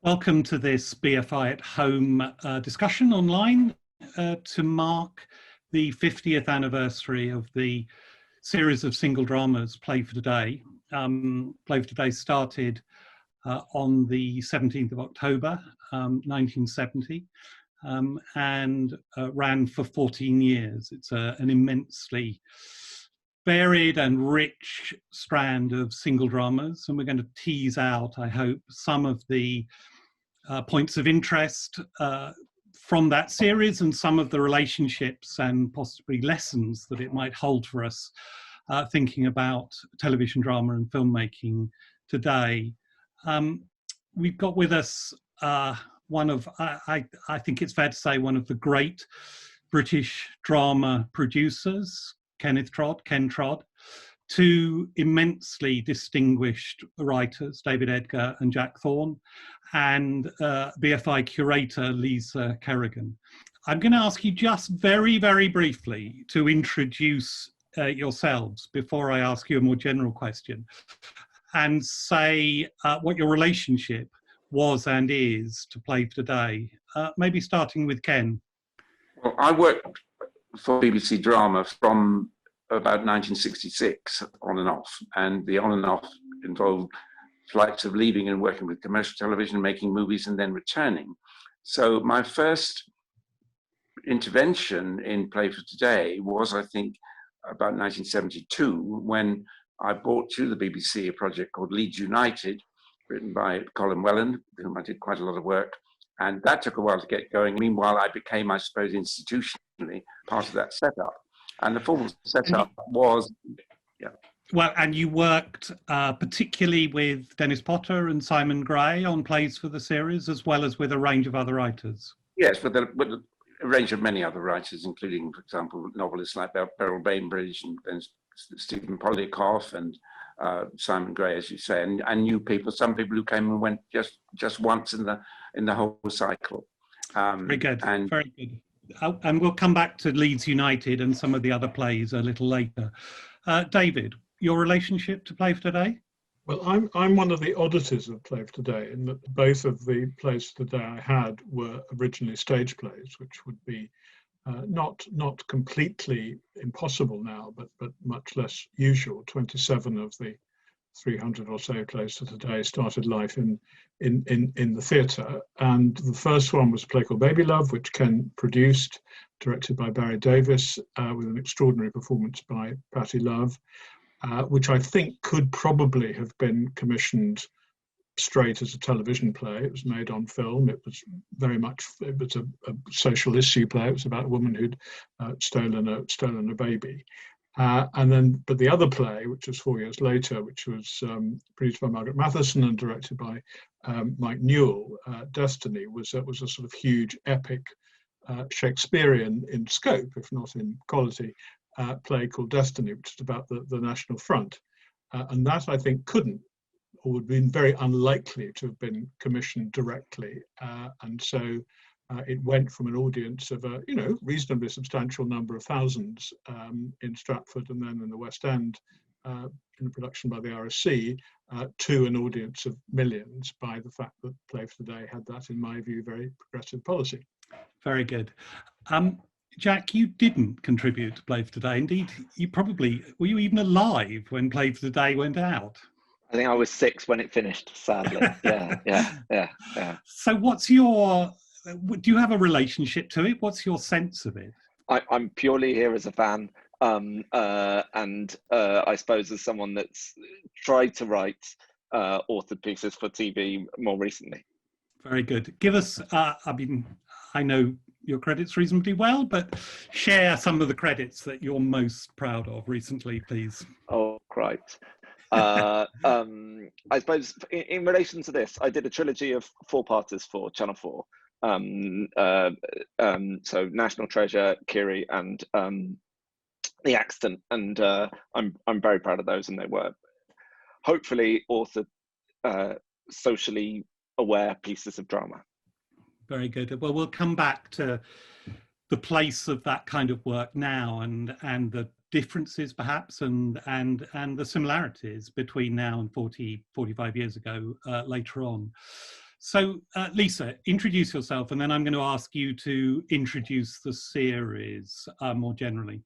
Welcome to this BFI at Home discussion online to mark the 50th anniversary of the series of single dramas Play for Today. Play for Today started on the 17th of October 1970 and ran for 14 years. It's an immensely varied and rich strand of single dramas, and we're going to tease out, I hope, some of the points of interest from that series and some of the relationships and possibly lessons that it might hold for us thinking about television drama and filmmaking today. We've got with us one of, I think it's fair to say, one of the great British drama producers, Ken Trodd, two immensely distinguished writers, David Edgar and Jack Thorne, and BFI curator Lisa Kerrigan. I'm going to ask you just very, very briefly to introduce yourselves before I ask you a more general question, and say what your relationship was and is to Play for Today. Maybe starting with Ken. Well, I worked for BBC Drama from about 1966 on and off, and the on and off involved flights of leaving and working with commercial television, making movies and then returning. So my first intervention in Play for Today was, I think, about 1972, when I brought to the BBC a project called Leeds United, written by Colin Welland, with whom I did quite a lot of work, and that took a while to get going. Meanwhile, I became, I suppose, institutionally part of that setup. And the formal setup was, yeah. Well, and you worked particularly with Dennis Potter and Simon Gray on plays for the series, as well as with a range of other writers. Yes, with a range of many other writers, including, for example, novelists like Beryl Bainbridge and Stephen Polikoff and Simon Gray, as you say, and new people, some people who came and went just once in the whole cycle. Very good, very good. And we'll come back to Leeds United and some of the other plays a little later. David, your relationship to Play for Today? Well, I'm one of the oddities of Play for Today, in that both of the plays for Today I had were originally stage plays, which would be not completely impossible now, but much less usual. 27 of the 300 or so plays for Today started life in the theatre, and the first one was a play called Baby Love, which Ken produced, directed by Barry Davis, with an extraordinary performance by Patty Love, which I think could probably have been commissioned straight as a television play. It was made on film. It was a social issue play. It was about a woman who'd stolen a baby. But the other play, which was 4 years later, which was produced by Margaret Matheson and directed by Mike Newell, Destiny, was a sort of huge, epic, Shakespearean in scope, if not in quality, play called Destiny, which is about the National Front. And that, I think, couldn't, or would have been very unlikely to have been commissioned directly. And so it went from an audience of a reasonably substantial number of thousands in Stratford and then in the West End in a production by the RSC to an audience of millions by the fact that Play for Today had that, in my view, very progressive policy. Very good. Jack, you didn't contribute to Play for Today. Indeed, were you even alive when Play for Today went out? I think I was 6 when it finished, sadly. Yeah. So do you have a relationship to it? What's your sense of it? I'm purely here as a fan, and I suppose as someone that's tried to write authored pieces for TV more recently. Very good. Give us, I know your credits reasonably well, but share some of the credits that you're most proud of recently, please. Oh, right. I suppose in relation to this, I did a trilogy of 4-parters for Channel 4. So National Treasure, Kiri, and The Accident, and I'm very proud of those, and they were hopefully authored socially aware pieces of drama. Very good. Well, we'll come back to the place of that kind of work now, and the differences perhaps and the similarities between now and 45 years ago later on. So, Lisa, introduce yourself, and then I'm going to ask you to introduce the series more generally.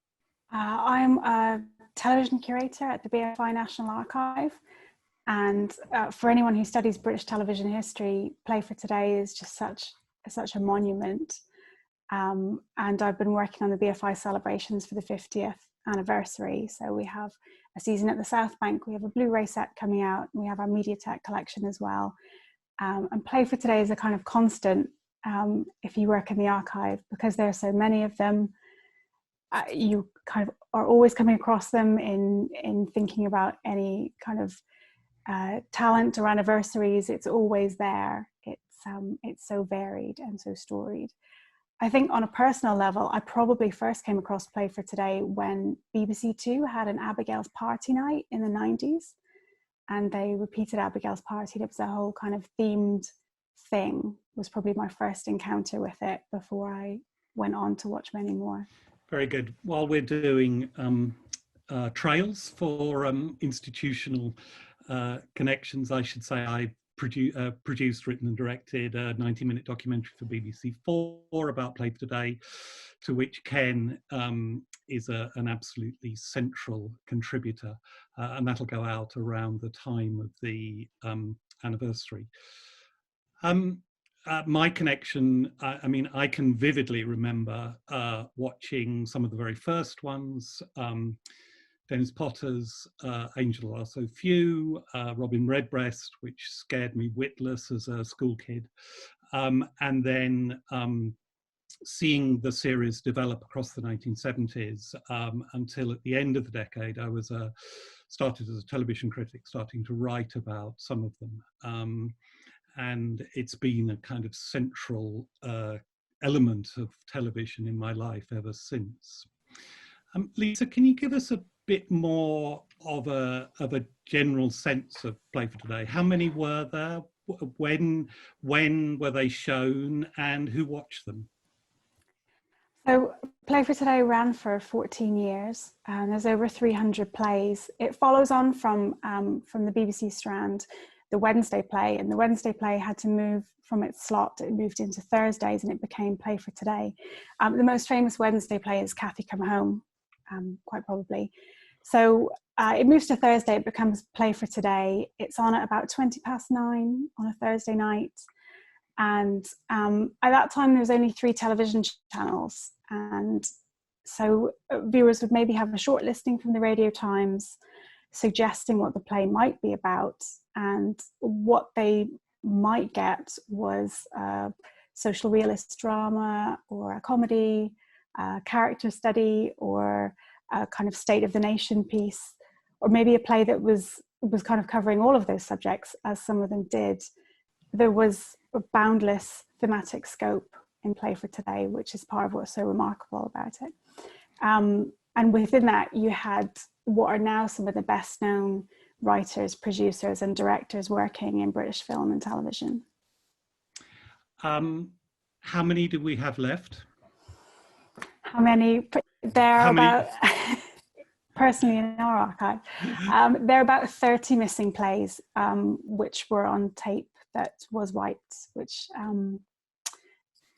I'm a television curator at the BFI National Archive. And for anyone who studies British television history, Play for Today is just such a monument. And I've been working on the BFI celebrations for the 50th anniversary. So we have a season at the South Bank, we have a Blu-ray set coming out, and we have our Mediatek collection as well. And Play for Today is a kind of constant if you work in the archive, because there are so many of them. You kind of are always coming across them in thinking about any kind of talent or anniversaries. It's always there. It's so varied and so storied. I think on a personal level, I probably first came across Play for Today when BBC Two had an Abigail's Party Night in the 90s, and they repeated Abigail's Party. It was a whole kind of themed thing. It was probably my first encounter with it before I went on to watch many more. Very good. While we're doing trails for institutional connections, I should say I produced, written and directed a 90-minute documentary for BBC 4 about Play for Today, to which Ken is an absolutely central contributor, and that'll go out around the time of the anniversary. My connection, I mean, I can vividly remember watching some of the very first ones, Dennis Potter's Angel Are So Few, Robin Redbreast, which scared me witless as a school kid, and then seeing the series develop across the 1970s until at the end of the decade, I was started as a television critic, starting to write about some of them. And it's been a kind of central element of television in my life ever since. Lisa, can you give us a bit more of a general sense of Play for Today? How many were there? When were they shown, and who watched them? So Play for Today ran for 14 years, and there's over 300 plays. It follows on from the BBC Strand, the Wednesday play, and the Wednesday play had to move from its slot. It moved into Thursdays, and it became Play for Today. The most famous Wednesday play is Cathy Come Home, quite probably. So it moves to Thursday, it becomes Play for Today. It's on at about 9:20 on a Thursday night. And at that time, there was only 3 television channels. And so viewers would maybe have a short listing from the Radio Times suggesting what the play might be about. And what they might get was a social realist drama, or a comedy, a character study, or a kind of state of the nation piece, or maybe a play that was kind of covering all of those subjects, as some of them did. There was a boundless thematic scope in Play for Today, which is part of what's so remarkable about it. And within that, you had what are now some of the best known writers, producers and directors working in British film and television. How many do we have left? How many? Personally in our archive, there are about 30 missing plays, which were on tape that was wiped, which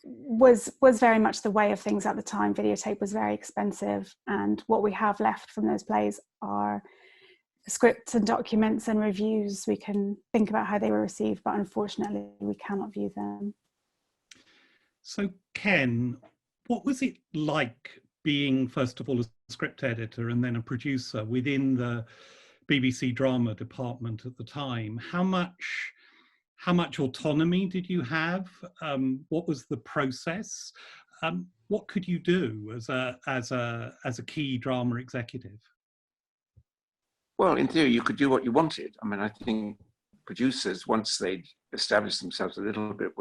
was very much the way of things at the time. Videotape was very expensive, and what we have left from those plays are scripts and documents and reviews. We can think about how they were received, but unfortunately we cannot view them. So Ken, what was it like being, first of all, a script editor and then a producer within the BBC drama department at the time? How much autonomy did you have? What was the process? What could you do as a key drama executive? Well, in theory, you could do what you wanted. I mean, I think producers, once they'd established themselves a little bit,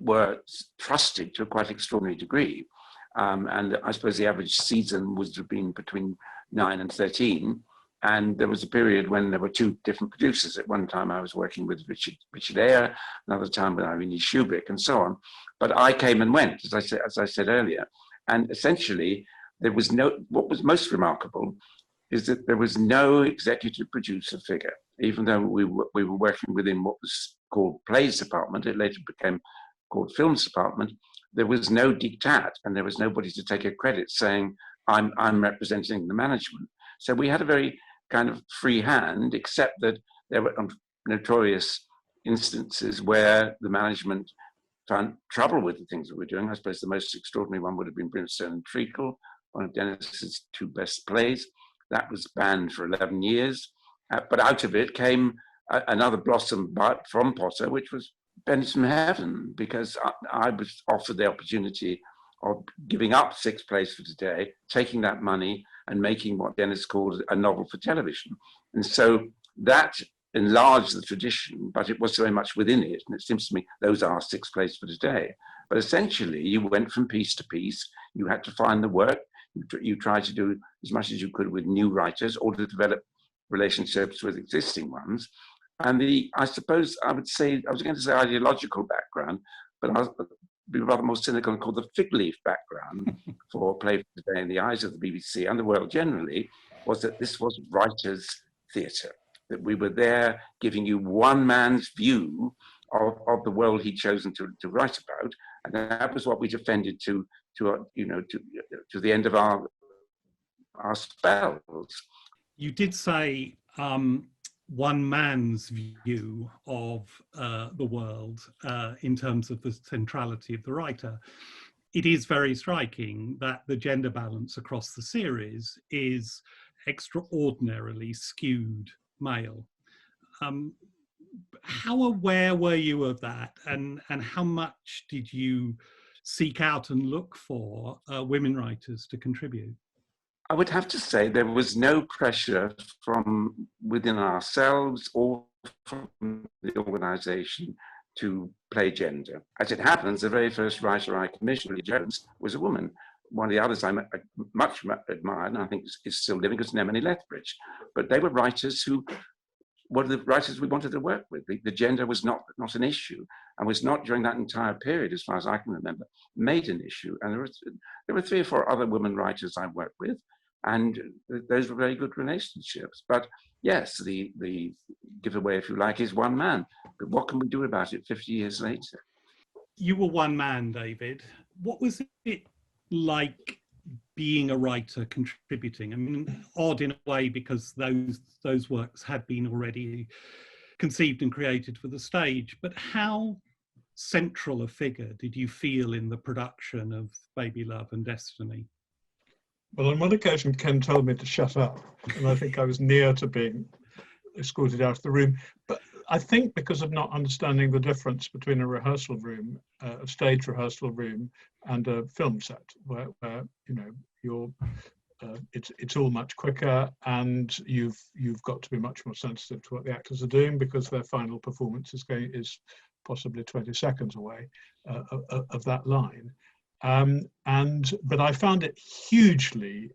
were trusted to a quite extraordinary degree. And I suppose the average season would have been between 9 and 13. And there was a period when there were 2 different producers. At one time, I was working with Richard Eyre, another time with Irene Shubik, and so on. But I came and went, as I said earlier. And essentially, there was what was most remarkable is that there was no executive producer figure, even though we were working within what was called Plays Department, it later became called Films Department, there was no diktat, and there was nobody to take a credit saying, I'm representing the management. So we had a very kind of free hand, except that there were notorious instances where the management found trouble with the things that we're doing. I suppose the most extraordinary one would have been Brimstone and Treacle, one of Dennis's 2 best plays. That was banned for 11 years. But out of it came another blossom from Potter, which was Pennies from Heaven, because I was offered the opportunity of giving up 6 plays for today, taking that money and making what Dennis called a novel for television. And so that enlarged the tradition, but it was very much within it. And it seems to me those are 6 plays for today. But essentially, you went from piece to piece. You had to find the work. You tried to do as much as you could with new writers or to develop relationships with existing ones. And I suppose I would say, I was going to say ideological background, but I was be rather more cynical and call the fig leaf background for Play for Today in the eyes of the BBC and the world generally, was that this was writers' theatre, that we were there giving you one man's view of the world he'd chosen to write about, and that was what we defended to the end of our spells. You did say one man's view of the world in terms of the centrality of the writer. It is very striking that the gender balance across the series is extraordinarily skewed male. How aware were you of that, and how much did you seek out and look for women writers to contribute? I would have to say there was no pressure from within ourselves or from the organisation to play gender. As it happens, the very first writer I commissioned, Lily Jones, was a woman. One of the others I much admired, and I think is still living, was Emily Lethbridge. But they were writers who were the writers we wanted to work with. The gender was not an issue, and was not during that entire period, as far as I can remember, made an issue. And there were 3 or 4 other women writers I worked with, and those were very good relationships. But yes, the giveaway, if you like, is one man. But what can we do about it 50 years later? You were one man, David. What was it like being a writer contributing? I mean, odd in a way, because those works had been already conceived and created for the stage. But how central a figure did you feel in the production of Baby Love and Destiny? Well, on one occasion, Ken told me to shut up, and I think I was near to being escorted out of the room. But I think because of not understanding the difference between a rehearsal room, a stage rehearsal room, and a film set, where it's all much quicker, and you've got to be much more sensitive to what the actors are doing, because their final performance is possibly 20 seconds away of that line. But I found it hugely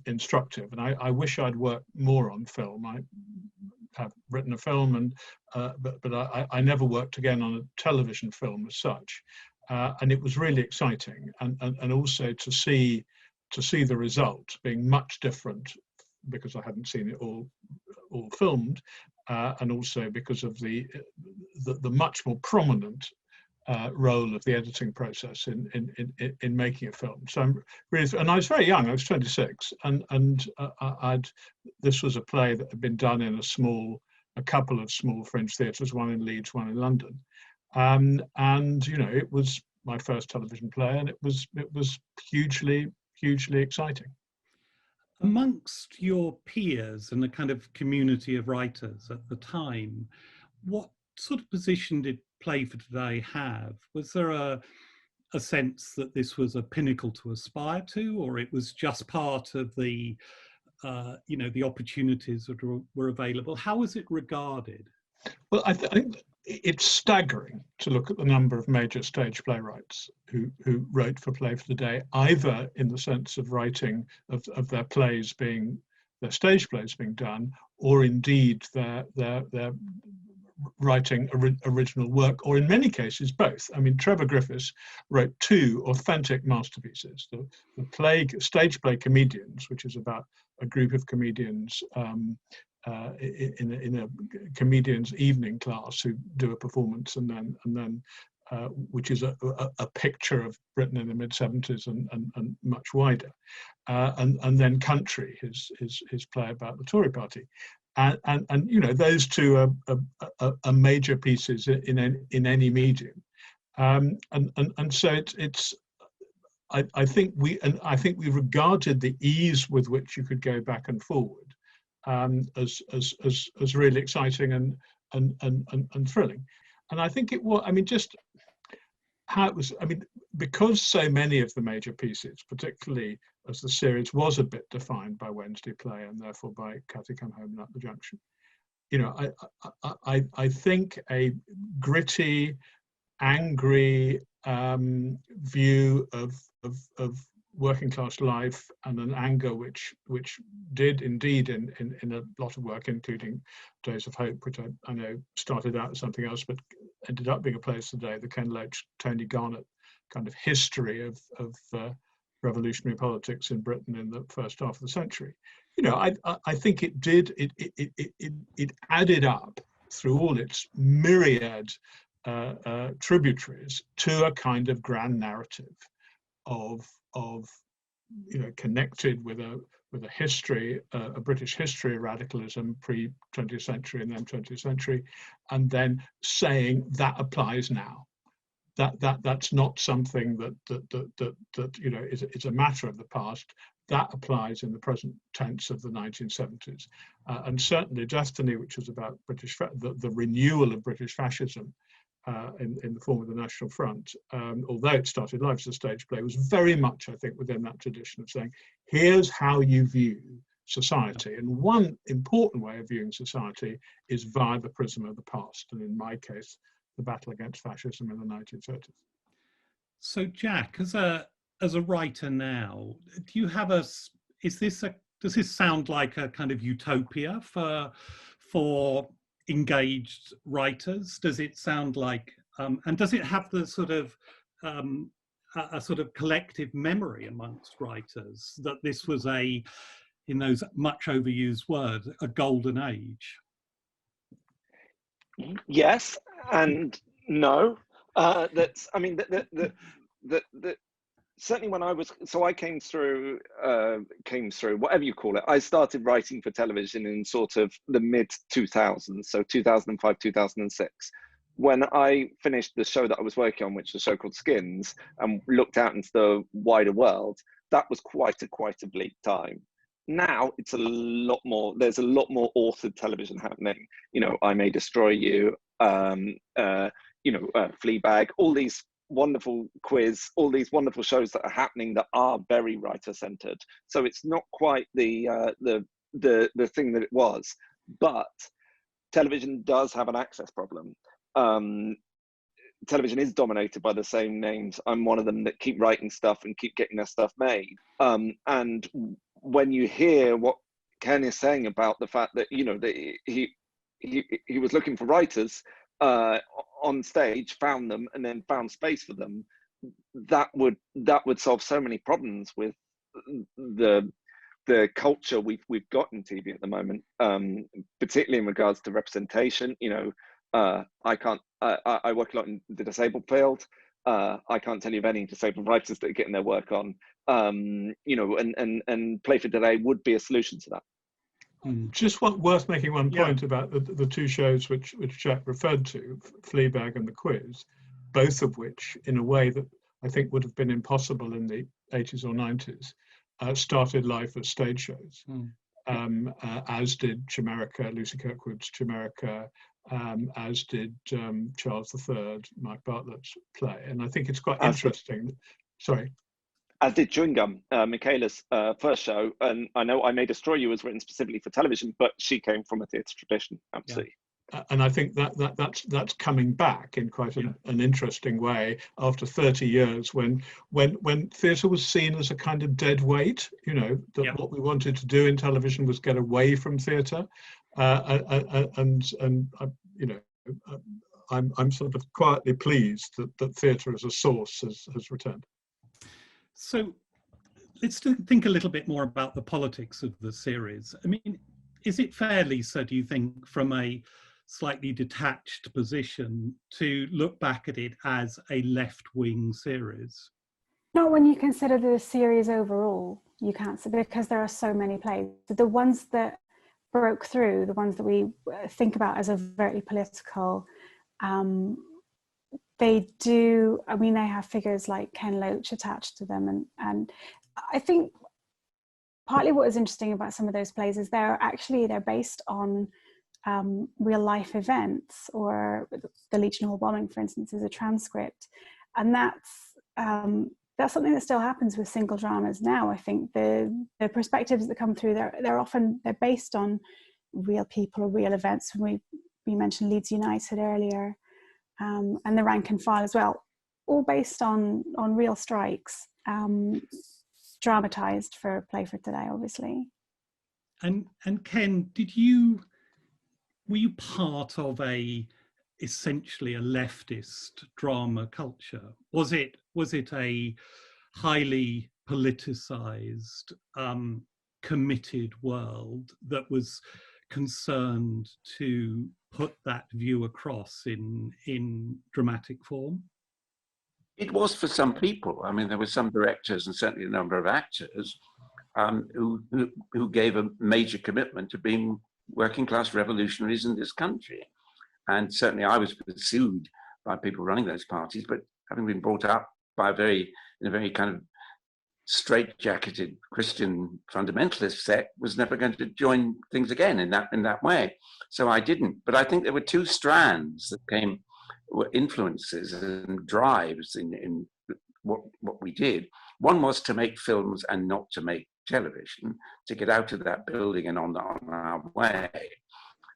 instructive, and I wish I'd worked more on film. I have written a film, and but I never worked again on a television film as such, and it was really exciting, and also to see the result being much different, because I hadn't seen it all filmed, and also because of the much more prominent role of the editing process in making a film. So I'm really, and I was very young. I was 26, and this was a play that had been done in a couple of small French theatres, one in Leeds, one in London, and it was my first television play, and it was hugely exciting. Amongst your peers and the kind of community of writers at the time, what sort of position did Play for Today have? Was there a sense that this was a pinnacle to aspire to, or it was just part of the the opportunities that were available? How was it regarded? Well, I think it's staggering to look at the number of major stage playwrights who wrote for Play for Today, either in the sense of writing of their plays being, their stage plays being done, or indeed their writing original work, or in many cases both. I mean, Trevor Griffiths wrote 2 authentic masterpieces: the stage play Comedians, which is about a group of comedians in a comedian's evening class who do a performance, and then which is a picture of Britain in the mid-70s and much wider, and then Country, his play about the Tory party, and you know, those two are major pieces in any medium, and so it's I think we regarded the ease with which you could go back and forward as really exciting and thrilling. And I think it was, I mean, just how it was, I mean, because so many of the major pieces, particularly as the series was a bit defined by Wednesday Play and therefore by Cathy Come Home and At the Junction, you know, I think a gritty, angry view of working class life, and an anger which did indeed in a lot of work, including Days of Hope, which I know started out as something else but ended up being a place today, the Ken Loach, Tony Garnett kind of history of revolutionary politics in Britain in the first half of the century. You know, I think it did, it added up through all its myriad tributaries to a kind of grand narrative of you know, connected with a history, a British history of radicalism pre-20th century and then 20th century, and then saying that applies now. That's not something that you know is a matter of the past. That applies in the present tense of the 1970s, and certainly Destiny, which was about the renewal of British fascism in the form of the National Front, although it started life as a stage play, was very much, I think, within that tradition of saying, here's how you view society. And one important way of viewing society is via the prism of the past, and in my case, the battle against fascism in the 1930s. So Jack, as a writer now, do you have does this sound like a kind of utopia for engaged writers? Does it sound like, and does it have the sort of a sort of collective memory amongst writers that this was in those much overused words, a golden age? Yes and no. That's, I mean, certainly when I came through whatever you call it. I started writing for television in sort of the mid 2000s, so 2005, 2006. When I finished the show that I was working on, which was a show called Skins, and looked out into the wider world, that was quite a bleak time. Now it's a lot more. There's a lot more authored television happening. You know, I May Destroy You. Fleabag. All these wonderful quiz. All these wonderful shows that are happening that are very writer-centered. So it's not quite the thing that it was. But television does have an access problem. Television is dominated by the same names. I'm one of them that keep writing stuff and keep getting their stuff made. And when you hear what Ken is saying about the fact that, you know, that he was looking for writers on stage, found them, and then found space for them, that would solve so many problems with the culture we've got in TV at the moment, particularly in regards to representation. You know, I work a lot in the disabled field. I can't tell you of any disabled writers that are getting their work on. You know, and Play for Today would be a solution to that. Just worth making one point about the two shows which Jack referred to, Fleabag and The Quiz, both of which, in a way that I think would have been impossible in the 80s or 90s, started life as stage shows, as did Chimerica, Lucy Kirkwood's Chimerica, as did Charles III, Mike Bartlett's play. And I think it's quite interesting. Sorry. As did Chewing Gum, Michaela's first show. And I know I May Destroy You was written specifically for television, but she came from a theatre tradition, absolutely. Yeah. And I think that's coming back in quite an interesting way after 30 years, when theatre was seen as a kind of dead weight. You know, that what we wanted to do in television was get away from theatre, and you know, I'm sort of quietly pleased that theatre as a source has returned. So let's think a little bit more about the politics of the series. I mean, is it fair, Lisa, do you think, from a slightly detached position, to look back at it as a left-wing series? Not when you consider the series overall, you can't, because there are so many plays. The ones that broke through, the ones that we think about as overtly political, they do, I mean, they have figures like Ken Loach attached to them. And I think partly what is interesting about some of those plays is they're based on real life events, or the Legion Hall bombing, for instance, is a transcript. And that's something that still happens with single dramas now. I think the perspectives that come through, they're based on real people or real events. We mentioned Leeds United earlier, and the Rank and File as well, all based on real strikes, dramatized for Play for Today, obviously. And Ken, were you part of essentially a leftist drama culture? Was it a highly politicized, committed world that was concerned to put that view across in dramatic form? It was for some people. I mean, there were some directors and certainly a number of actors who gave a major commitment to being working class revolutionaries in this country. And certainly I was pursued by people running those parties, but having been brought up by in a very kind of straight-jacketed Christian fundamentalist sect, was never going to join things again in that way. So I didn't. But I think there were two strands that were influences and drives in what we did. One was to make films and not to make television, to get out of that building and on our way.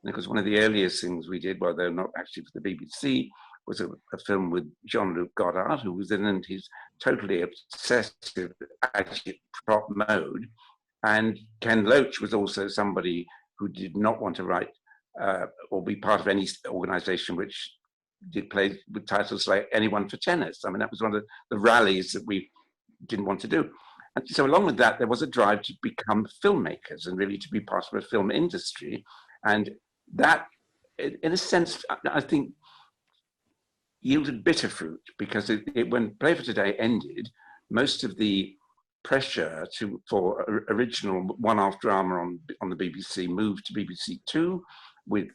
Because one of the earliest things we did, well, they're not actually for the BBC, was a film with Jean-Luc Godard, who was in his totally obsessive agitprop mode. And Ken Loach was also somebody who did not want to write or be part of any organization which did plays with titles like Anyone for Tennis. I mean, that was one of the rallies that we didn't want to do. And so along with that, there was a drive to become filmmakers and really to be part of a film industry. And that, in a sense, I think, yielded bitter fruit, because when Play for Today ended, most of the pressure for original one-off drama on the BBC moved to BBC Two with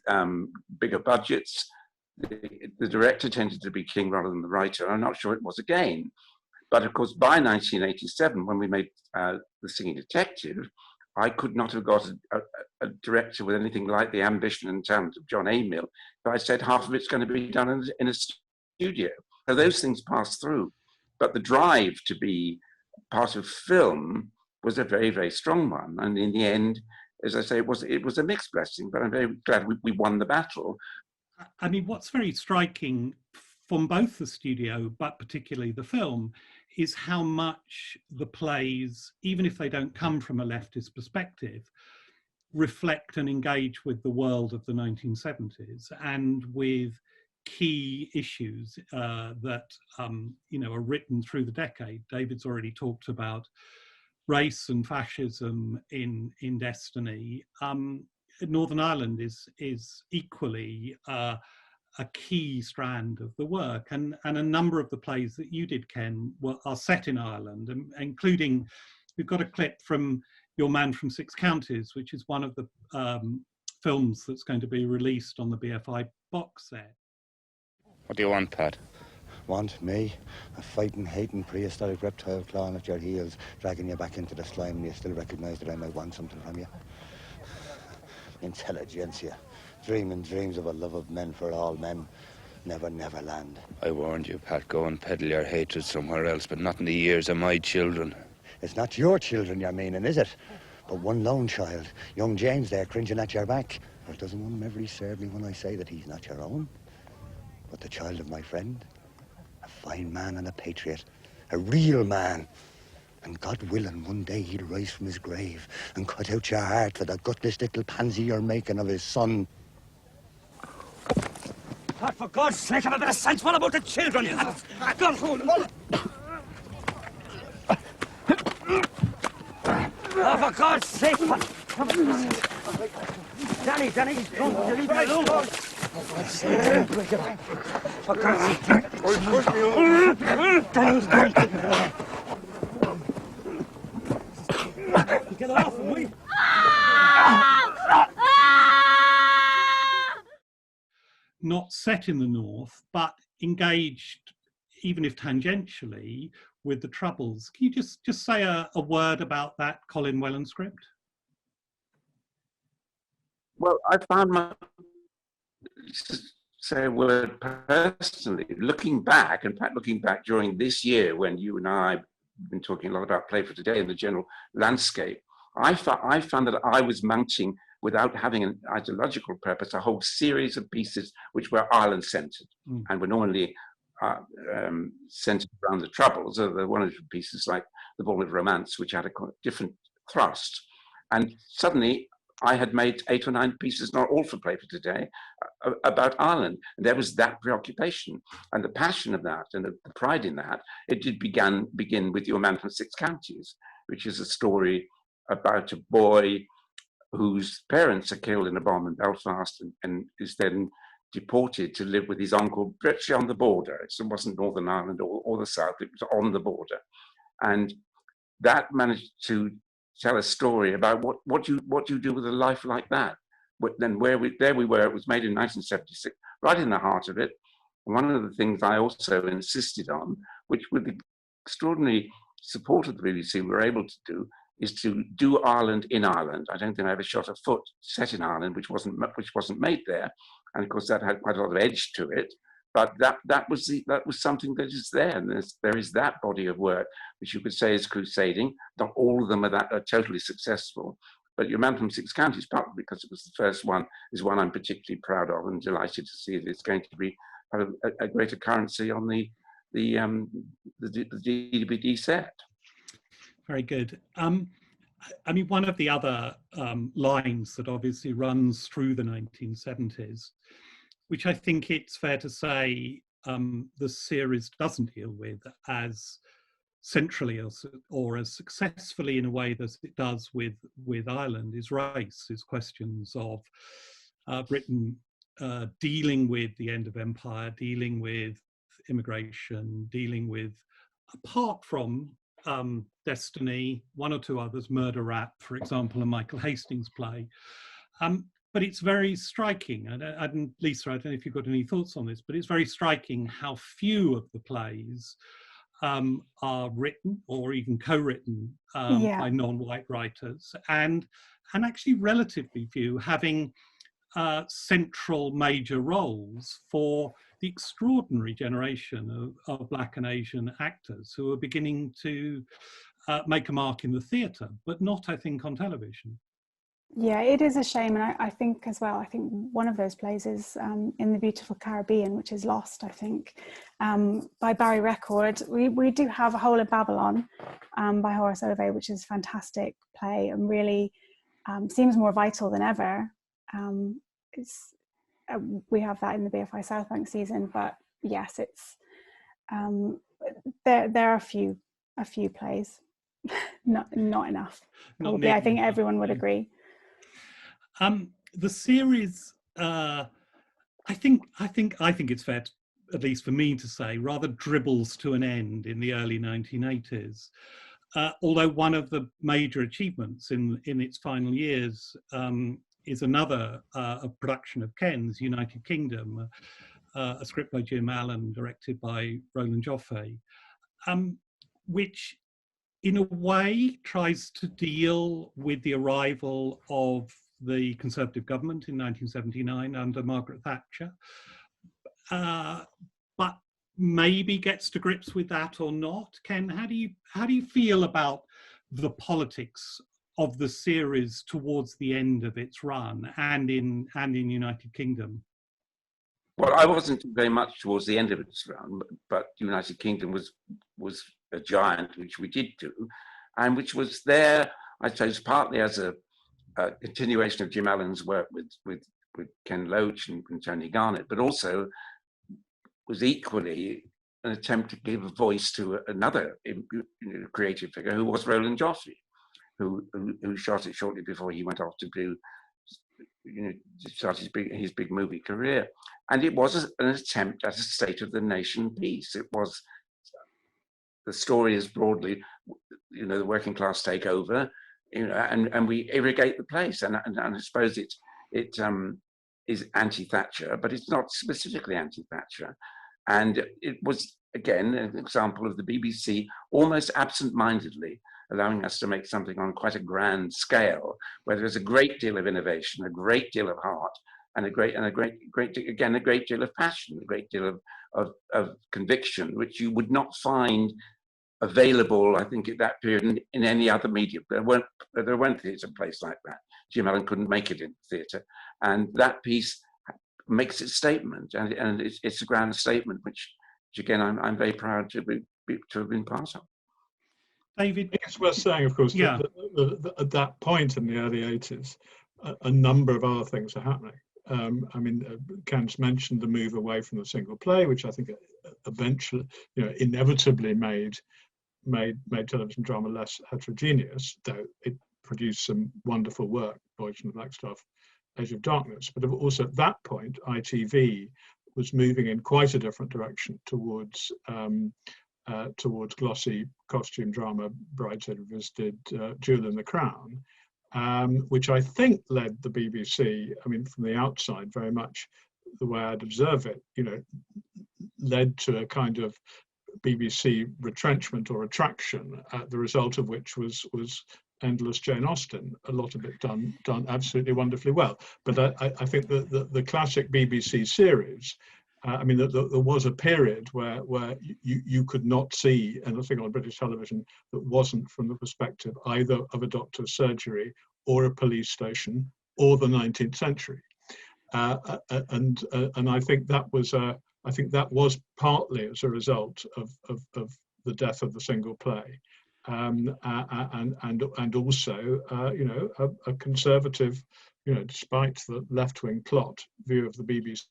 bigger budgets. The director tended to be king rather than the writer. I'm not sure it was again. But of course, by 1987, when we made The Singing Detective, I could not have got a director with anything like the ambition and talent of John Amiel, but I said half of it's going to be done in a studio. So those things passed through. But the drive to be part of film was a very, very strong one. And in the end, as I say, it was a mixed blessing, but I'm very glad we won the battle. I mean, what's very striking from both the studio, but particularly the film, is how much the plays, even if they don't come from a leftist perspective, reflect and engage with the world of the 1970s and with key issues that are written through the decade. David's already talked about race and fascism in Destiny. Northern Ireland is equally a key strand of the work, and a number of the plays that you did, Ken, are set in Ireland, including, we've got a clip from Your Man from Six Counties, which is one of the films that's going to be released on the BFI box set. What do you want, Pat? Want me? A fighting, hating, prehistoric reptile clawing at your heels, dragging you back into the slime, and you still recognise that I might want something from you? Intelligentsia. Dreaming dreams of a love of men for all men. Never, never land. I warned you, Pat. Go and peddle your hatred somewhere else, but not in the ears of my children. It's not your children you're meaning, is it? But one lone child, young James there, cringing at your back. Or doesn't one memory serve me when I say that he's not your own, but the child of my friend? A fine man and a patriot. A real man. And God willing, one day he'll rise from his grave and cut out your heart for the gutless little pansy you're making of his son. God, for God's sake, have a bit of sense. What about the children? God, hold on. Oh, for God's sake. Danny, don't you leave me alone. For God's sake. Push me over. Get off of me. Not set in the north, but engaged, even if tangentially, with the Troubles. Can you just say a word about that Colin Welland script? Well, I found say a word personally, looking back, in fact, looking back during this year when you and I have been talking a lot about Play for Today and the general landscape, I found that I was mounting, without having an ideological purpose, a whole series of pieces which were Ireland-centred and were normally centred around the Troubles. There were one or two pieces like The Ball of Romance, which had a different thrust. And suddenly, I had made 8 or 9 pieces, not all for Play for Today, about Ireland. And there was that preoccupation and the passion of that and the pride in that. It did begin with Your Man from 6 Counties, which is a story about a boy whose parents are killed in a bomb in Belfast and is then deported to live with his uncle, virtually on the border. It wasn't Northern Ireland or the South, it was on the border. And that managed to tell a story about what you do with a life like that. Then there we were, it was made in 1976, right in the heart of it. One of the things I also insisted on, which with the extraordinary support of the BBC we were able to do, is to do Ireland in Ireland. I don't think I ever shot a foot set in Ireland, which wasn't made there, and of course that had quite a lot of edge to it. But that was something that is there, and there is that body of work which you could say is crusading. Not all of them are totally successful, but Your Man from 6 Counties, partly because it was the first one, is one I'm particularly proud of and delighted to see that it's going to be a greater currency on the DVD set. Very good. I mean, one of the other lines that obviously runs through the 1970s, which I think it's fair to say the series doesn't deal with as centrally or as successfully in a way that it does with Ireland, is race, is questions of Britain dealing with the end of empire, dealing with immigration, dealing with, apart from Destiny, one or two others, Murder Rap, for example, a Michael Hastings play. But it's very striking, and Lisa, I don't know if you've got any thoughts on this, but it's very striking how few of the plays are written or even co-written by non-white writers, and actually relatively few having central major roles for the extraordinary generation of Black and Asian actors who are beginning to make a mark in the theatre, but not, I think, on television. Yeah, it is a shame, and I think as well, I think one of those plays is In the Beautiful Caribbean, which is lost, I think, by Barry Record. We do have A Hole in Babylon by Horace Ove, which is a fantastic play and really seems more vital than ever. We have that in the BFI South Bank season, but yes, it's there are a few plays, not enough. Probably, I think everyone would agree. The series, I think it's fair, at least for me to say, rather dribbles to an end in the early 1980s. Although one of the major achievements in its final years is another a production of Ken's, United Kingdom, a script by Jim Allen, directed by Roland Joshua, which in a way tries to deal with the arrival of the Conservative government in 1979 under Margaret Thatcher, but maybe gets to grips with that or not. Ken, how do you feel about the politics of the series towards the end of its run and in United Kingdom? Well, I wasn't very much towards the end of its run, but United Kingdom was a giant, which we did do, and which was there, I suppose, partly as a continuation of Jim Allen's work with Ken Loach and Tony Garnett, but also was equally an attempt to give a voice to another creative figure who was Roland Joshua, who shot it shortly before he went off to do started his big movie career. And it was an attempt at a state of the nation piece. It was, the story is broadly, the working class take over, and we irrigate the place. And I suppose it is anti-Thatcher, but it's not specifically anti-Thatcher. And it was, again, an example of the BBC almost absent-mindedly allowing us to make something on quite a grand scale, where there's a great deal of innovation, a great deal of heart, and a great deal of passion, a great deal of conviction, which you would not find available, I think, at that period in any other medium. There weren't theatre plays like that. Jim Allen couldn't make it in theatre, and that piece makes its statement, and it's a grand statement, which again I'm very proud to have been part of. David, I think it's worth saying, of course, that at that point in the early 80s, a number of other things are happening. I mean, Ken's mentioned the move away from the single play, which I think eventually, inevitably made television drama less heterogeneous, though it produced some wonderful work, Voyage from the Blackstaff, Age of Darkness. But also at that point, ITV was moving in quite a different direction towards glossy costume drama. Brideshead Revisited, Jewel in the Crown, which I think led the BBC, I mean, from the outside, very much the way I'd observe it, led to a kind of BBC retrenchment or attraction, the result of which was endless Jane Austen, a lot of it done absolutely wonderfully well. But I think the classic BBC series, I mean, there was a period where you could not see anything on British television that wasn't from the perspective either of a doctor's surgery or a police station or the 19th century, and I think that was partly as a result of the death of the single play, and also a conservative, despite the left-wing plot view of the BBC.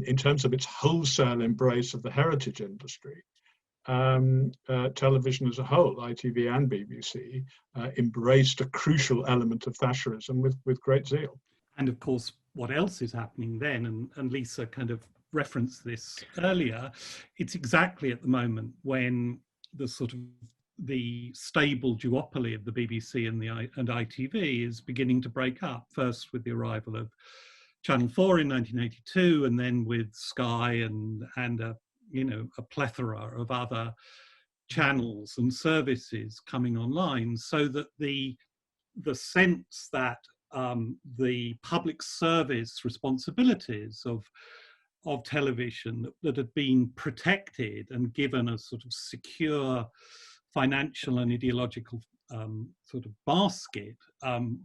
In terms of its wholesale embrace of the heritage industry, television as a whole, ITV and BBC, embraced a crucial element of Thatcherism with great zeal. And of course, what else is happening then, and Lisa kind of referenced this earlier, it's exactly at the moment when the stable duopoly of the BBC and ITV is beginning to break up, first with the arrival of Channel 4 in 1982, and then with Sky and a plethora of other channels and services coming online, so that the sense that the public service responsibilities of television that had been protected and given a sort of secure financial and ideological sort of basket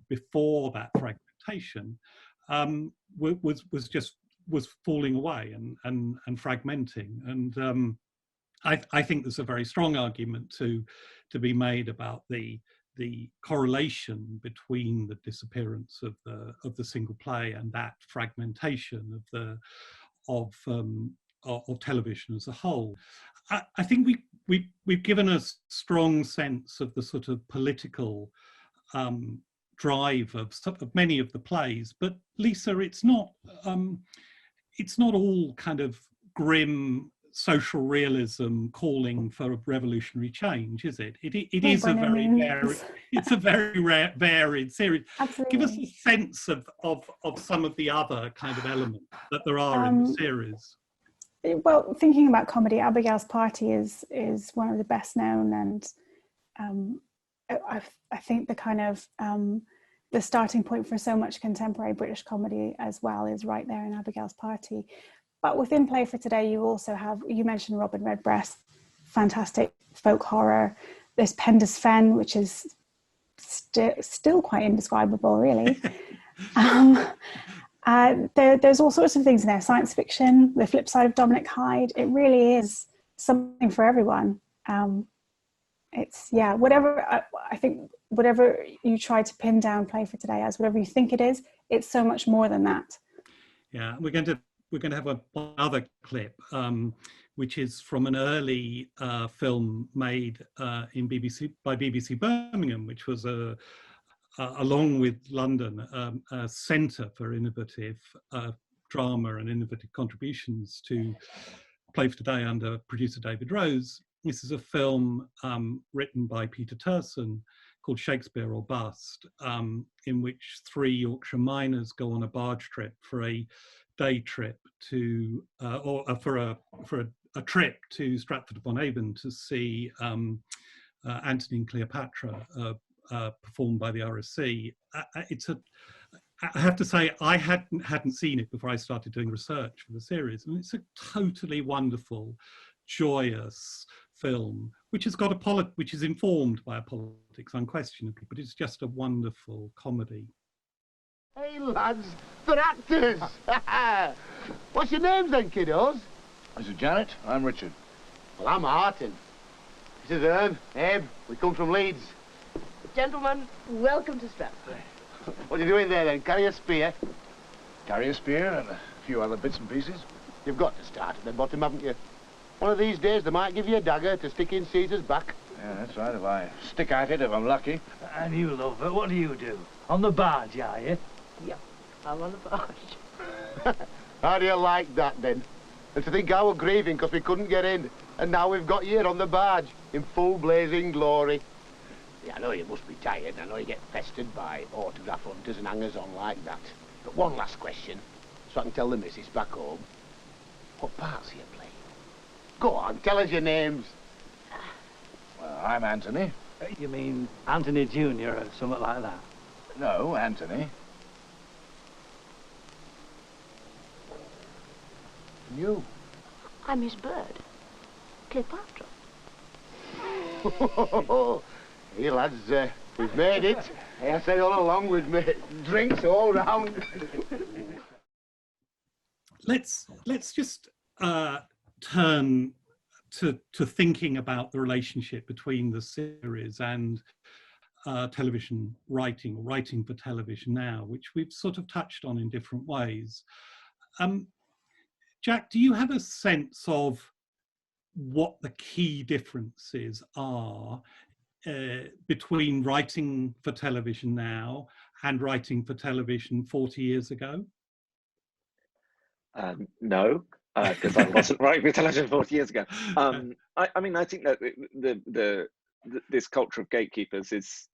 before that fragmentation was falling away and fragmenting. And I think there's a very strong argument to be made about the correlation between the disappearance of the single play and that fragmentation of television as a whole. I think we've given a strong sense of the sort of political drive of many of the plays, but Lisa, it's not all kind of grim social realism calling for a revolutionary change, is it? It is a very varied series. Absolutely. Give us a sense of some of the other kind of elements that there are in the series. Well, thinking about comedy, Abigail's Party is one of the best known, and I think the kind of the starting point for so much contemporary British comedy as well is right there in Abigail's Party. But within Play for Today, you also have, you mentioned Robin Redbreast, fantastic folk horror. There's Penda's Fen, which is still quite indescribable, really. There's all sorts of things in there. Science fiction, the flip side of Dominic Hyde. It really is something for everyone. It's, whatever, I think whatever you try to pin down Play for Today as, whatever you think it is, it's so much more than that. Yeah, we're going to have another clip, which is from an early film made by BBC Birmingham, which was a along with London, a centre for innovative drama and innovative contributions to Play for Today under producer David Rose. This is a film written by Peter Turson called Shakespeare or Bust, in which 3 Yorkshire miners go on a barge trip for a day trip to, for a trip to Stratford-upon-Avon to see Antony and Cleopatra performed by the RSC. I have to say, I hadn't seen it before I started doing research for the series, and it's a totally wonderful, joyous film, which has got which is informed by a politics unquestionably, but it's just a wonderful comedy. Hey lads, they're actors! What's your names then, kiddos? This is Janet, I'm Richard. Well, I'm Martin. This is Ern, Abe, we come from Leeds. Gentlemen, welcome to Stratford. What are you doing there then? Carry a spear? Carry a spear and a few other bits and pieces. You've got to start at the bottom, haven't you? One of these days they might give you a dagger to stick in Caesar's back. Yeah, that's right, if I stick at it, if I'm lucky. And you, lover, what do you do? On the barge, are you? Yep, I'm on the barge. How do you like that then? And to think I were grieving because we couldn't get in, and now we've got you on the barge in full blazing glory. Yeah, I know you must be tired, I know you get pestered by autograph hunters and hangers-on like that. But one last question, so I can tell the missus back home. What parts are you playing? Go on, tell us your names. Well, I'm Anthony. You mean Anthony Jr. or something like that? No, Anthony. And you? I'm Miss Bird. Cleopatra. Hey lads, we've made it. Hey, I said all along we'd made drinks all round. Let's just turn to thinking about the relationship between the series and television writing, or writing for television now, which we've sort of touched on in different ways. Jack, do you have a sense of what the key differences are between writing for television now and writing for television 40 years ago? No, because I wasn't writing for television 40 years ago. I mean, I think that this culture of gatekeepers is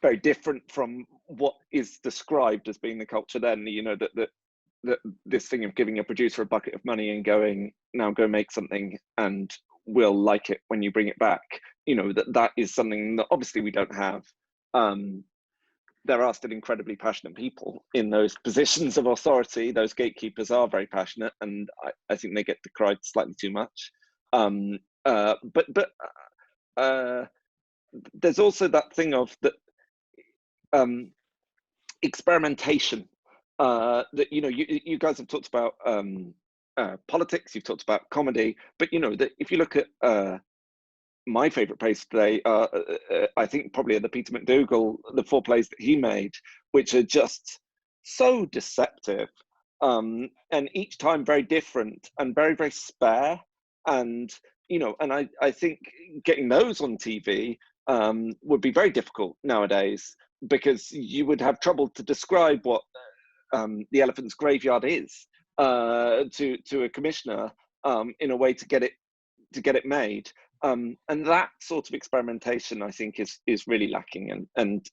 very different from what is described as being the culture then. You know, that this thing of giving a producer a bucket of money and going, now go make something and we'll like it when you bring it back. You know, that is something that obviously we don't have. There are still incredibly passionate people in those positions of authority. Those gatekeepers are very passionate, and I think they get decried slightly too much. But there's also that thing of that experimentation. That, you know, you guys have talked about politics, you've talked about comedy, but you know that if you look at my favourite plays today, I think probably are the Peter Mcdougall, the 4 plays that he made, which are just so deceptive, and each time very different and very, very spare. And you know, and I think getting those on TV would be very difficult nowadays, because you would have trouble to describe what the Elephant's Graveyard is to a commissioner in a way to get it made. And that sort of experimentation, I think, is really lacking, and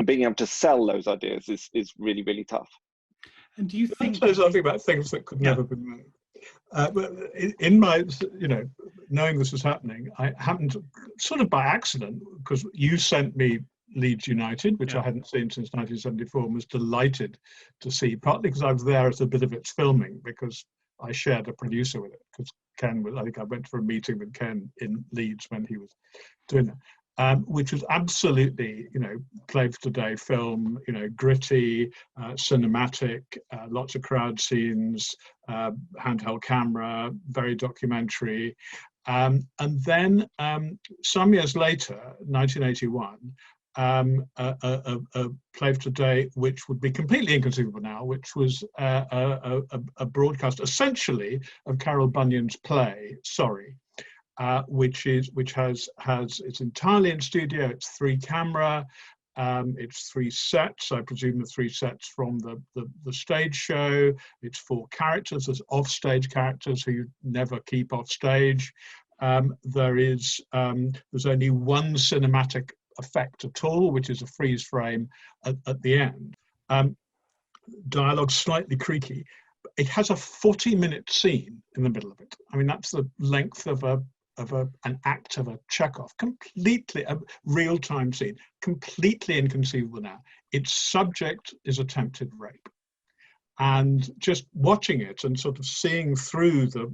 being able to sell those ideas is really, really tough. And do you think there's something about things that could never be made? But in my, you know, knowing this was happening, I happened to, sort of by accident, because you sent me Leeds United, which I hadn't seen since 1974, and was delighted to see, partly because I was there at a bit of its filming, because I shared a producer with it, because Ken was, I think I went for a meeting with Ken in Leeds when he was doing that, which was absolutely, you know, Play for Today film, you know, gritty, cinematic, lots of crowd scenes, handheld camera, very documentary. And then some years later, 1981, a Play for Today which would be completely inconceivable now, which was a broadcast essentially of Carol Bunyan's play, Sorry, which has it's entirely in studio. It's 3 camera. It's 3 sets. I presume the 3 sets from the stage show. It's 4 characters. There's off-stage characters who you never keep off stage. There's only one cinematic effect at all, which is a freeze frame at the end. Dialogue slightly creaky. It has a 40-minute scene in the middle of it. I mean, that's the length of an act of a Chekhov, completely a real-time scene, completely inconceivable now. Its subject is attempted rape. And just watching it and sort of seeing through the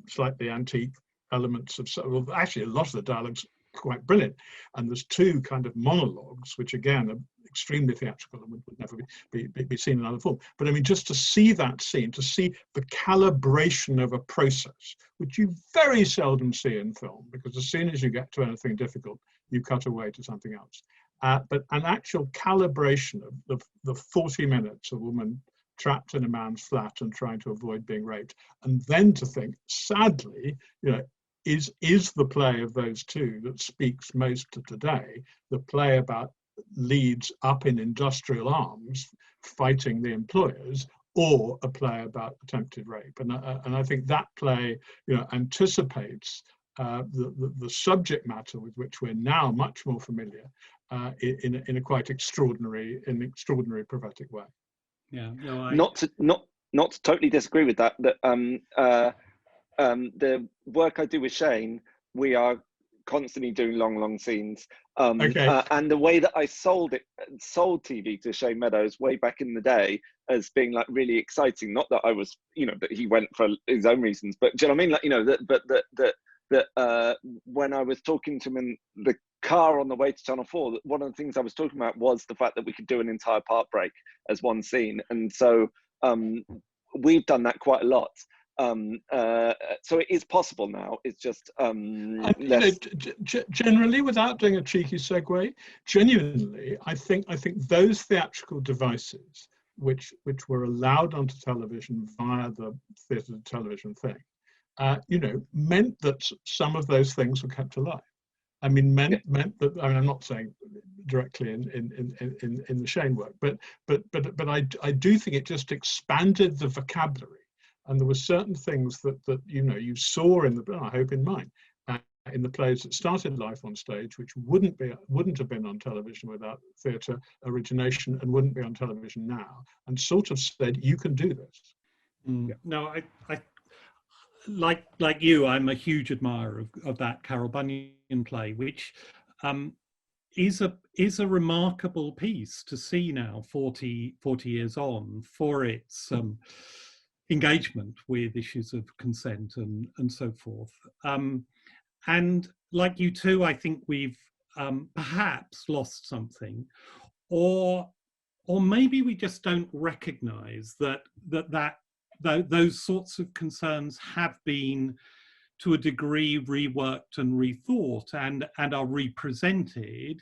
slightly antique elements of, well, actually a lot of the dialogue's quite brilliant. And there's 2 kind of monologues, which again are extremely theatrical and would never be seen in other form. But I mean, just to see that scene, to see the calibration of a process, which you very seldom see in film, because as soon as you get to anything difficult, you cut away to something else. But an actual calibration of the 40 minutes, a woman trapped in a man's flat and trying to avoid being raped, and then to think, sadly, you know, is the play of those 2 that speaks most to today, the play about Leeds up in industrial arms fighting the employers, or a play about attempted rape. And I think that play, you know, anticipates the subject matter with which we're now much more familiar in a quite extraordinary prophetic way. Yeah, no, not to totally disagree with that. The work I do with Shane, we are constantly doing long scenes. Okay. And the way that I sold TV to Shane Meadows way back in the day as being like really exciting. Not that I was, you know, that he went for his own reasons, but do you know what I mean? Like, you know, that when I was talking to him in the car on the way to Channel 4, one of the things I was talking about was the fact that we could do an entire part break as one scene. And so we've done that quite a lot. So it is possible now. It's just less... Generally, without doing a cheeky segue, genuinely, I think those theatrical devices which were allowed onto television via the theatre to television thing, you know, meant that some of those things were kept alive. I mean, meant that, I mean, I'm not saying directly in the Shane work, but I do think it just expanded the vocabulary. And there were certain things that you know, you saw in the, I hope in mine, in the plays that started life on stage, which wouldn't have been on television without theatre origination, and wouldn't be on television now, and sort of said, you can do this. Yeah. No, I like you, I'm a huge admirer of that Carol Bunyan play, which is a remarkable piece to see now, 40 years on, for its engagement with issues of consent and so forth. And like you too, I think we've perhaps lost something, or maybe we just don't recognize that those sorts of concerns have been to a degree reworked and rethought and are represented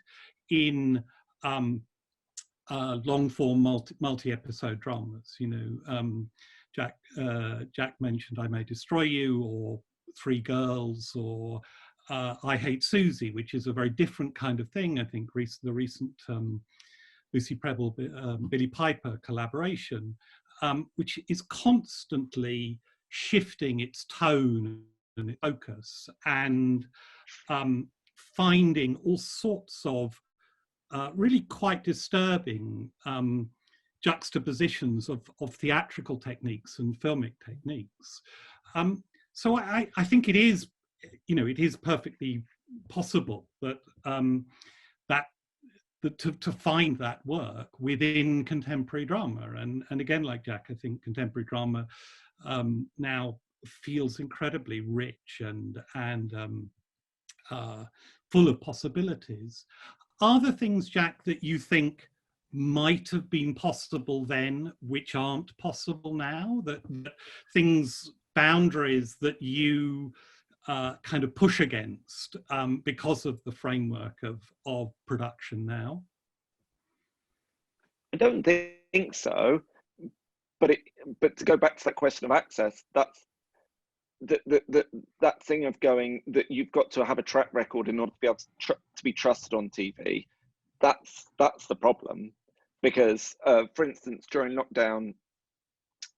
in long form multi-episode dramas. You know, Jack mentioned I May Destroy You, or Three Girls, or I Hate Susie, which is a very different kind of thing. I think the recent Lucy Prebble, Billy Piper collaboration, which is constantly shifting its tone and its focus, and finding all sorts of really quite disturbing juxtapositions of theatrical techniques and filmic techniques. So I think it is, you know, it is perfectly possible that to find that work within contemporary drama. And again, like Jack, I think contemporary drama now feels incredibly rich and full of possibilities. Are there things, Jack, that you think might have been possible then, which aren't possible now? That things, boundaries that you kind of push against because of the framework of production now? I don't think so, but to go back to that question of access, that's that thing of going that you've got to have a track record in order to be able to be trusted on TV. That's the problem, because for instance, during lockdown,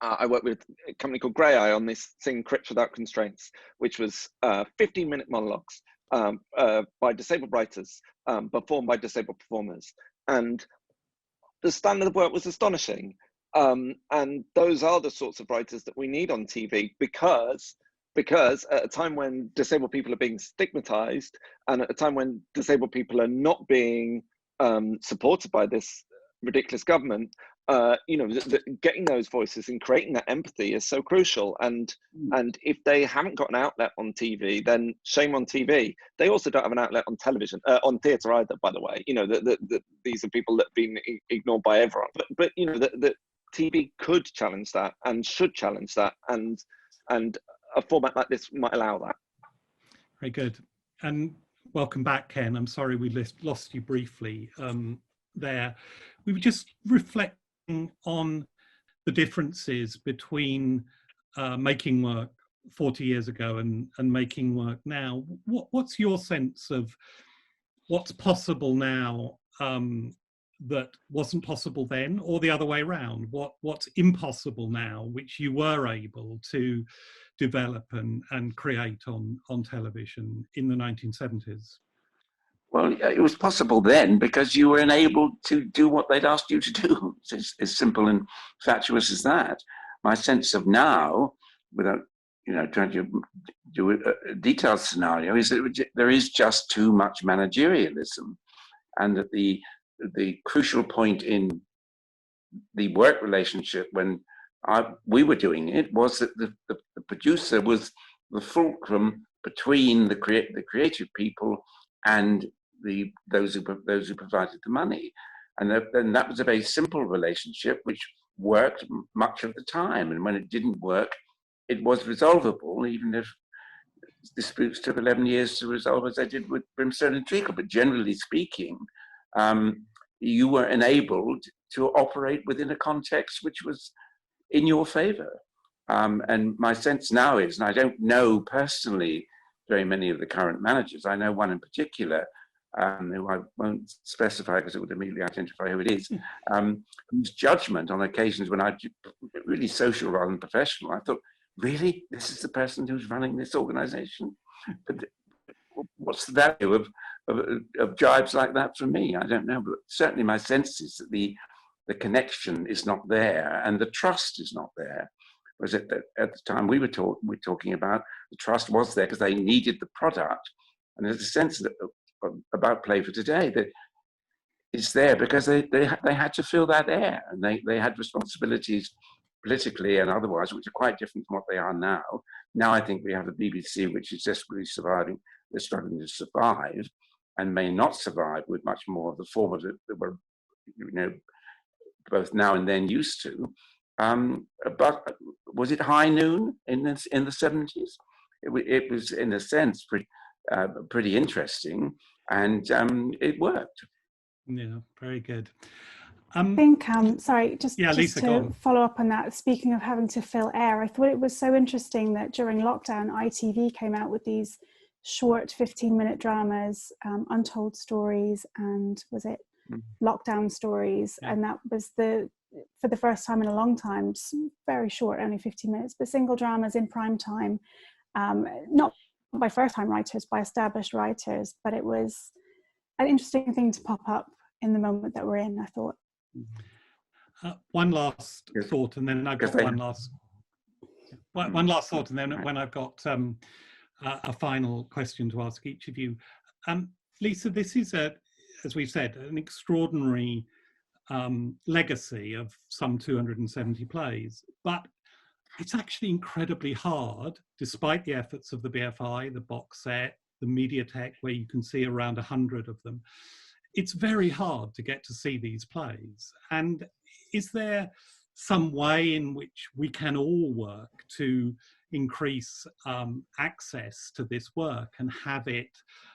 I worked with a company called Grey Eye on this thing, Crypt Without Constraints, which was 15-minute monologues by disabled writers, performed by disabled performers, and the standard of work was astonishing. And those are the sorts of writers that we need on TV, because at a time when disabled people are being stigmatized, and at a time when disabled people are not being supported by this ridiculous government, you know, getting those voices and creating that empathy is so crucial. And if they haven't got an outlet on TV, then shame on TV. They also don't have an outlet on television, on theatre either, by the way. You know, these are people that have been ignored by everyone. But you know, the TV could challenge that and should challenge that, and a format like this might allow that. Very good. And welcome back, Ken. I'm sorry we lost you briefly there. We were just reflecting on the differences between making work 40 years ago and making work now. What's your sense of what's possible now that wasn't possible then, or the other way around? What's impossible now, which you were able to develop and create on television in the 1970s? Well, it was possible then because you were enabled to do what they'd asked you to do. It's as simple and fatuous as that. My sense of now, without trying to do a detailed scenario, is that there is just too much managerialism, and that the crucial point in the work relationship when we were doing it was that the producer was the fulcrum between the creative people and those who provided the money, and that was a very simple relationship which worked much of the time. And when it didn't work, it was resolvable, even if disputes took 11 years to resolve, as they did with Brimstone and Treacle. But generally speaking, you were enabled to operate within a context which was in your favor. And my sense now is, and I don't know personally very many of the current managers, I know one in particular, who I won't specify because it would immediately identify who it is, whose judgment on occasions when I really social rather than professional, I thought, really, this is the person who's running this organization? But what's the value of jibes like that for me? I don't know, but certainly my sense is that the connection is not there and the trust is not there. Whereas at the time we were talking about, the trust was there because they needed the product. And there's a sense that about Play for Today that it's there because they had to fill that air, and they had responsibilities politically and otherwise which are quite different from what they are now. Now I think we have a BBC which is desperately surviving. They're struggling to survive and may not survive with much more of the form of it that we're both now and then used to. But was it High Noon in the 70s? It was in a sense pretty interesting, and it worked. Yeah, very good. I think, sorry, just Lisa, to follow up on that, speaking of having to fill air, I thought it was so interesting that during lockdown, ITV came out with these short 15-minute dramas, Untold Stories, and was it Lockdown Stories? Yeah. And that was for the first time in a long time, very short, only 15 minutes, but single dramas in prime time, not by first-time writers, by established writers, but it was an interesting thing to pop up in the moment that we're in, I thought. One last thought, and then I've got one last thought, and then when I've got a final question to ask each of you. Lisa, this is, as we've said, an extraordinary legacy of some 270 plays, but it's actually incredibly hard, despite the efforts of the BFI, the box set, the Mediatek, where you can see around 100 of them. It's very hard to get to see these plays. And is there some way in which we can all work to increase access to this work and have it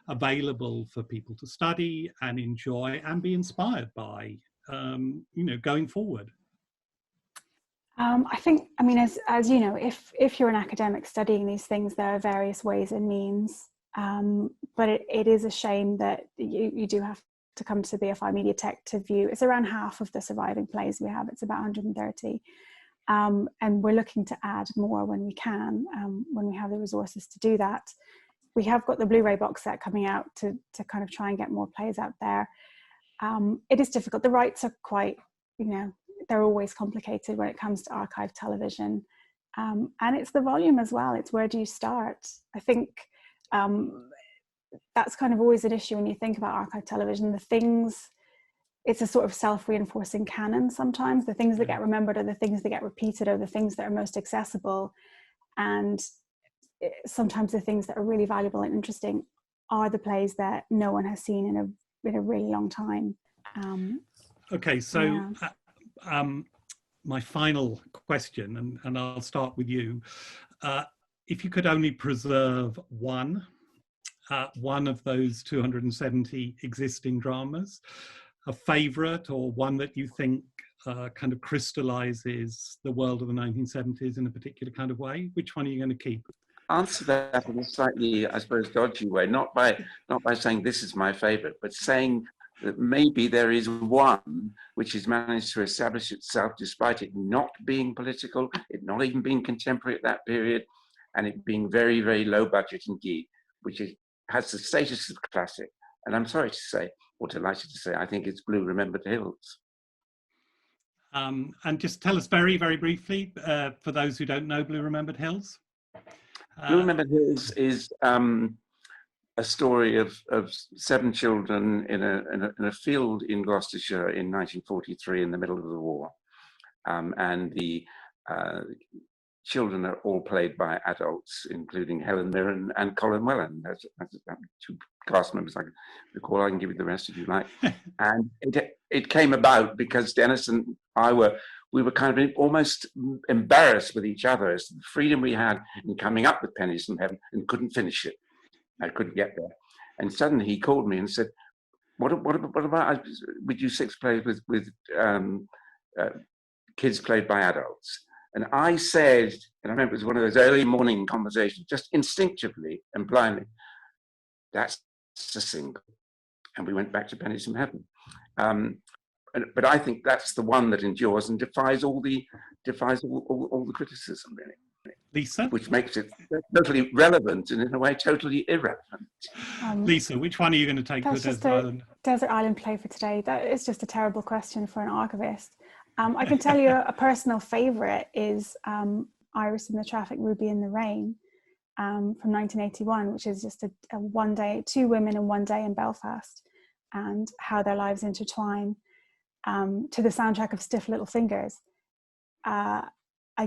available for people to study and enjoy and be inspired by, going forward? I think, I mean, as you know, if you're an academic studying these things, there are various ways and means. But it is a shame that you do have to come to the BFI Mediatek to view. It's around half of the surviving plays we have. It's about 130. And we're looking to add more when we can, when we have the resources to do that. We have got the Blu-ray box set coming out to kind of try and get more plays out there. It is difficult. The rights are quite, they're always complicated when it comes to archive television. And it's the volume as well. It's where do you start? I think that's kind of always an issue when you think about archive television. The things, it's a sort of self-reinforcing canon sometimes. The things that get remembered are the things that get repeated, are the things that are most accessible. And sometimes the things that are really valuable and interesting are the plays that no one has seen in a really long time. Okay, so my final question, and I'll start with you. If you could only preserve one of those 270 existing dramas, a favourite or one that you think kind of crystallises the world of the 1970s in a particular kind of way, which one are you going to keep? Answer that in a slightly, I suppose, dodgy way, not by saying this is my favourite, but saying that maybe there is one which has managed to establish itself despite it not being political, it not even being contemporary at that period, and it being very, very low budget indeed, which has the status of classic. And I'm sorry to say, or delighted to say, I think it's Blue Remembered Hills. And just tell us very, very briefly, for those who don't know Blue Remembered Hills. Blue Remembered Hills is a story of 7 children in a field in Gloucestershire in 1943 in the middle of the war. And the children are all played by adults, including Helen Mirren and Colin Welland. That's 2 cast members I can recall. I can give you the rest if you like. And it came about because Dennis and I we were kind of almost embarrassed with each other as to the freedom we had in coming up with Pennies from Heaven and couldn't finish it. I couldn't get there. And suddenly he called me and said, what about, we do 6 plays with kids played by adults? And I said, and I remember it was one of those early morning conversations, just instinctively and blindly, that's a single. And we went back to Pennies from Heaven. But I think that's the one that endures and defies all the criticism, really. Lisa? Which makes it totally relevant and in a way totally irrelevant. Lisa, which one are you going to take to Desert Island? Desert Island play for today. That is just a terrible question for an archivist. I can tell you a personal favourite is Iris in the Traffic, Ruby in the Rain from 1981, which is just a one day, 2 women in one day in Belfast and how their lives intertwine to the soundtrack of Stiff Little Fingers. I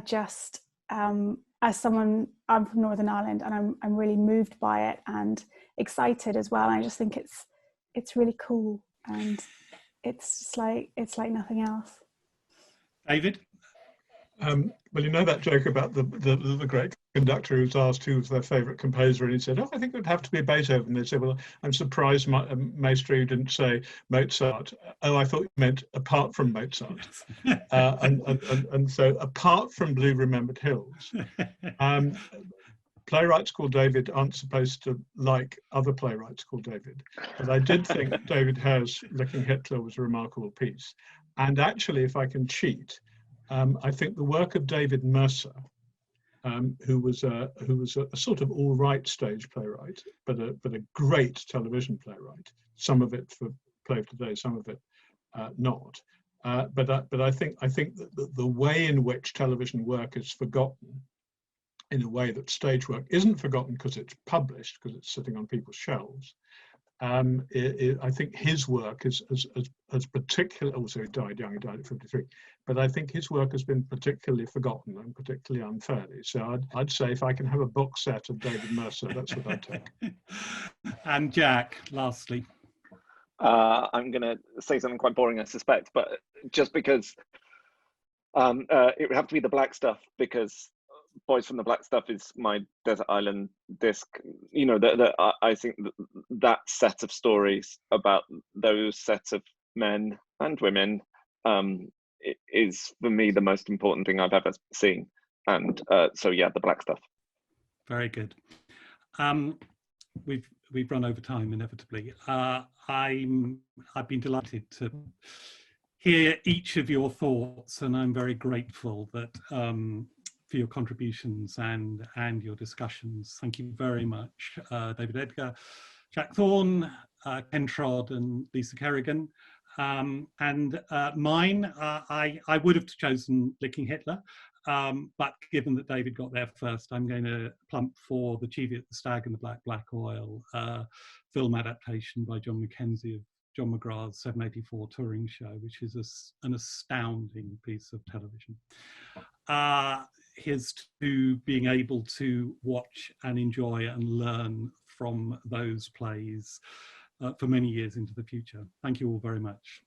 just, as someone, I'm from Northern Ireland and I'm really moved by it and excited as well. And I just think it's really cool and it's just like nothing else. David? Well, you know that joke about the great conductor who's asked who's their favourite composer, and he said, "Oh, I think it would have to be Beethoven." They said, "Well, I'm surprised, Maestro, you didn't say Mozart." "Oh, I thought you meant apart from Mozart." And so, apart from Blue Remembered Hills, playwrights called David aren't supposed to like other playwrights called David. But I did think David Hare's Licking Hitler was a remarkable piece. And actually, if I can cheat, I think the work of David Mercer, who was a sort of all right stage playwright, but a great television playwright. Some of it for Play of Today, some of it not. But I think that the way in which television work is forgotten, in a way that stage work isn't forgotten because it's published, because it's sitting on people's shelves. I think his work is particularly, also he died young, he died at 53, but I think his work has been particularly forgotten and particularly unfairly. So I'd say if I can have a box set of David Mercer, that's what I'd take. And Jack, lastly. I'm going to say something quite boring, I suspect, but just because it would have to be the Black Stuff, because Boys from the Black Stuff is my Desert Island disc. You know, I think that set of stories about those sets of men and women is for me the most important thing I've ever seen. And so yeah, the black stuff. Very good. We've run over time inevitably. I've been delighted to hear each of your thoughts, and I'm very grateful that for your contributions and your discussions. Thank you very much, David Edgar, Jack Thorne, Ken Trodd, and Lisa Kerrigan. And mine, I would have chosen Licking Hitler, but given that David got there first, I'm going to plump for The Cheviot, the Stag and the Black Oil, film adaptation by John Mackenzie of John McGrath's 784 touring show, which is an astounding piece of television. Here's to being able to watch and enjoy and learn from those plays for many years into the future. Thank you all very much.